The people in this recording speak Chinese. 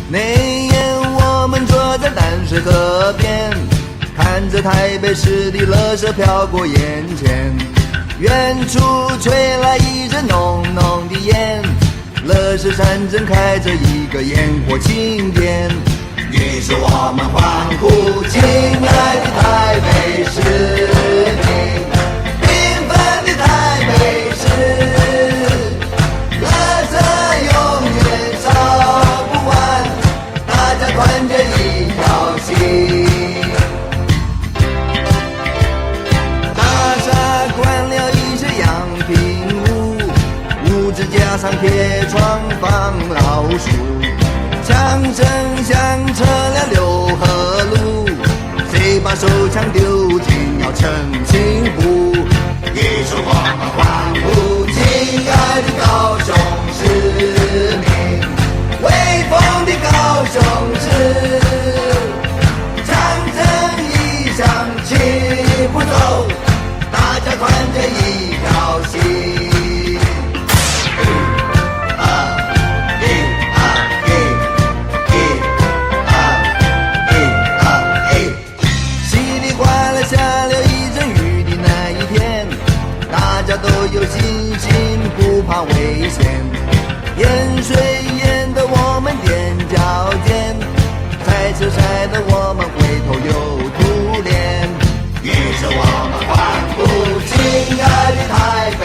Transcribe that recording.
那夜我们坐在淡水河边，看着台北市的垃圾飘过眼前，远处吹来一阵浓浓的烟，乐事山正开着一个烟火庆典。于是我们欢呼，亲爱的台北市民，缤纷的台北市，乐色永远烧不完，大家团结一条心。大厦关了一些洋平屋，屋子加上铁窗防老鼠，枪声响彻了六合路，谁把手枪丢进要澄清湖？于是我们欢呼，亲爱的高雄市民，威风的高雄市，枪声一响气不走，大家团结一条心。都有信心，不怕危险。盐水淹得我们踮脚尖，赛车晒得我们灰头又土脸。于是我们欢呼，亲爱的台北